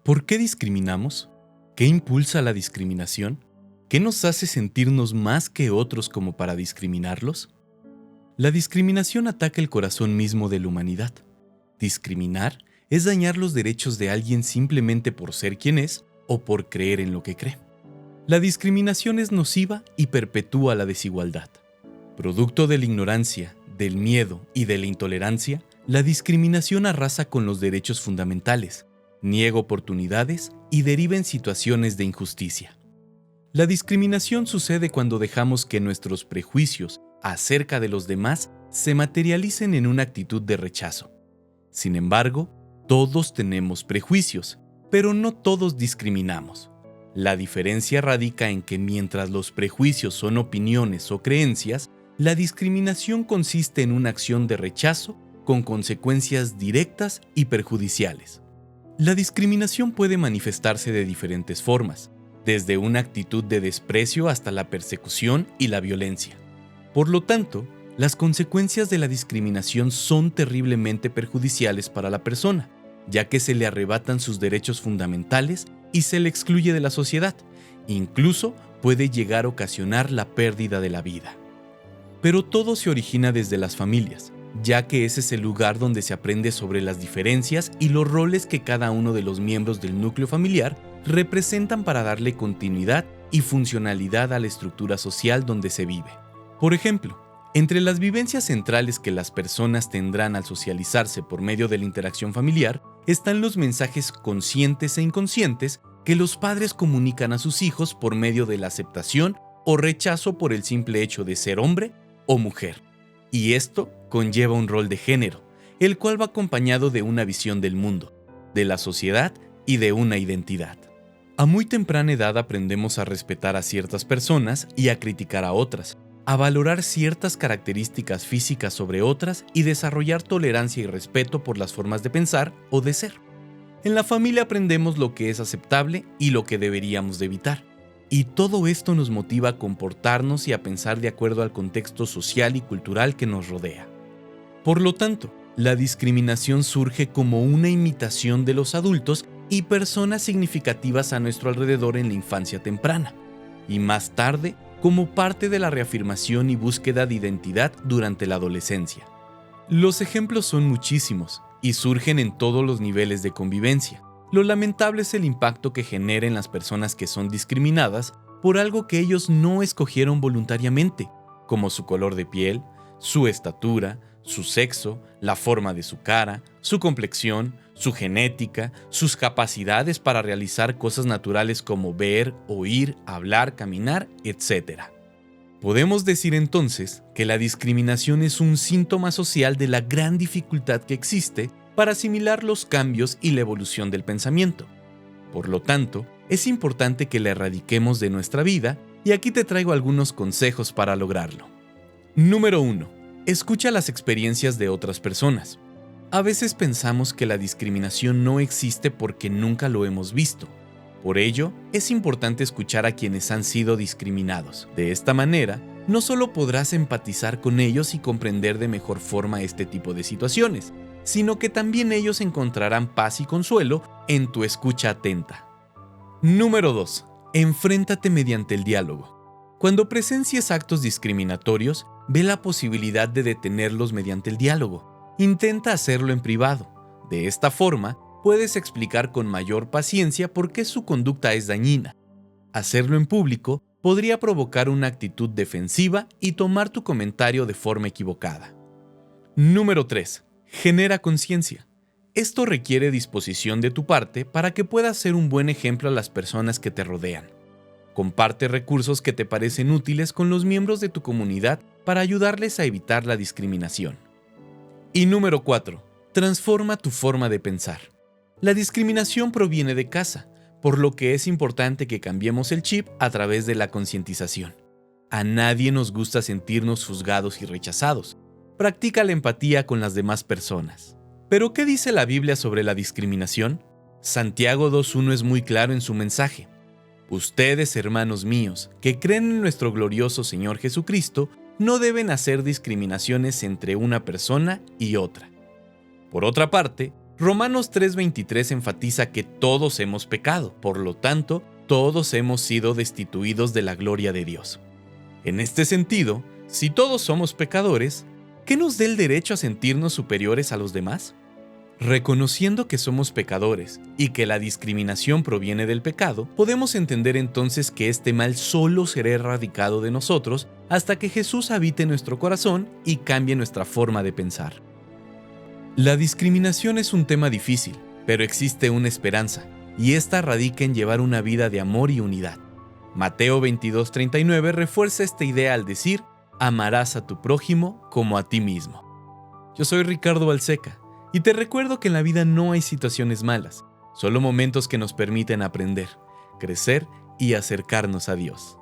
¿Por qué discriminamos? ¿Qué impulsa la discriminación? ¿Qué nos hace sentirnos más que otros como para discriminarlos? La discriminación ataca el corazón mismo de la humanidad. Discriminar es dañar los derechos de alguien simplemente por ser quien es o por creer en lo que cree. La discriminación es nociva y perpetúa la desigualdad. Producto de la ignorancia, del miedo y de la intolerancia, la discriminación arrasa con los derechos fundamentales, niega oportunidades y deriva en situaciones de injusticia. La discriminación sucede cuando dejamos que nuestros prejuicios acerca de los demás se materialicen en una actitud de rechazo. Sin embargo, todos tenemos prejuicios, pero no todos discriminamos. La diferencia radica en que mientras los prejuicios son opiniones o creencias, la discriminación consiste en una acción de rechazo con consecuencias directas y perjudiciales. La discriminación puede manifestarse de diferentes formas, desde una actitud de desprecio hasta la persecución y la violencia. Por lo tanto, las consecuencias de la discriminación son terriblemente perjudiciales para la persona, ya que se le arrebatan sus derechos fundamentales y se le excluye de la sociedad. Incluso puede llegar a ocasionar la pérdida de la vida. Pero todo se origina desde las familias, ya que ese es el lugar donde se aprende sobre las diferencias y los roles que cada uno de los miembros del núcleo familiar representan para darle continuidad y funcionalidad a la estructura social donde se vive. Por ejemplo, entre las vivencias centrales que las personas tendrán al socializarse por medio de la interacción familiar están los mensajes conscientes e inconscientes que los padres comunican a sus hijos por medio de la aceptación o rechazo por el simple hecho de ser hombre o mujer. Y esto conlleva un rol de género, el cual va acompañado de una visión del mundo, de la sociedad y de una identidad. A muy temprana edad aprendemos a respetar a ciertas personas y a criticar a otras, a valorar ciertas características físicas sobre otras y desarrollar tolerancia y respeto por las formas de pensar o de ser. En la familia aprendemos lo que es aceptable y lo que deberíamos de evitar. Y todo esto nos motiva a comportarnos y a pensar de acuerdo al contexto social y cultural que nos rodea. Por lo tanto, la discriminación surge como una imitación de los adultos y personas significativas a nuestro alrededor en la infancia temprana, y más tarde como parte de la reafirmación y búsqueda de identidad durante la adolescencia. Los ejemplos son muchísimos y surgen en todos los niveles de convivencia. Lo lamentable es el impacto que genera en las personas que son discriminadas por algo que ellos no escogieron voluntariamente, como su color de piel, su estatura, su sexo, la forma de su cara, su complexión, su genética, sus capacidades para realizar cosas naturales como ver, oír, hablar, caminar, etc. Podemos decir entonces que la discriminación es un síntoma social de la gran dificultad que existe para asimilar los cambios y la evolución del pensamiento. Por lo tanto, es importante que la erradiquemos de nuestra vida y aquí te traigo algunos consejos para lograrlo. Número 1. Escucha las experiencias de otras personas. A veces pensamos que la discriminación no existe porque nunca lo hemos visto. Por ello, es importante escuchar a quienes han sido discriminados. De esta manera, no solo podrás empatizar con ellos y comprender de mejor forma este tipo de situaciones, sino que también ellos encontrarán paz y consuelo en tu escucha atenta. Número 2. Enfréntate mediante el diálogo. Cuando presencies actos discriminatorios, ve la posibilidad de detenerlos mediante el diálogo. Intenta hacerlo en privado. De esta forma, puedes explicar con mayor paciencia por qué su conducta es dañina. Hacerlo en público podría provocar una actitud defensiva y tomar tu comentario de forma equivocada. Número 3. Genera conciencia. Esto requiere disposición de tu parte para que puedas ser un buen ejemplo a las personas que te rodean. Comparte recursos que te parecen útiles con los miembros de tu comunidad para ayudarles a evitar la discriminación. Y número 4. Transforma tu forma de pensar. La discriminación proviene de casa, por lo que es importante que cambiemos el chip a través de la concientización. A nadie nos gusta sentirnos juzgados y rechazados. Practica la empatía con las demás personas. ¿Pero qué dice la Biblia sobre la discriminación? Santiago 2:1 es muy claro en su mensaje. Ustedes, hermanos míos, que creen en nuestro glorioso Señor Jesucristo, no deben hacer discriminaciones entre una persona y otra. Por otra parte, Romanos 3:23 enfatiza que todos hemos pecado, por lo tanto, todos hemos sido destituidos de la gloria de Dios. En este sentido, si todos somos pecadores, ¿qué nos da el derecho a sentirnos superiores a los demás? Reconociendo que somos pecadores y que la discriminación proviene del pecado, podemos entender entonces que este mal solo será erradicado de nosotros hasta que Jesús habite en nuestro corazón y cambie nuestra forma de pensar. La discriminación es un tema difícil, pero existe una esperanza, y esta radica en llevar una vida de amor y unidad. Mateo 22:39 refuerza esta idea al decir: amarás a tu prójimo como a ti mismo. Yo soy Ricardo Balseca, y te recuerdo que en la vida no hay situaciones malas, solo momentos que nos permiten aprender, crecer y acercarnos a Dios.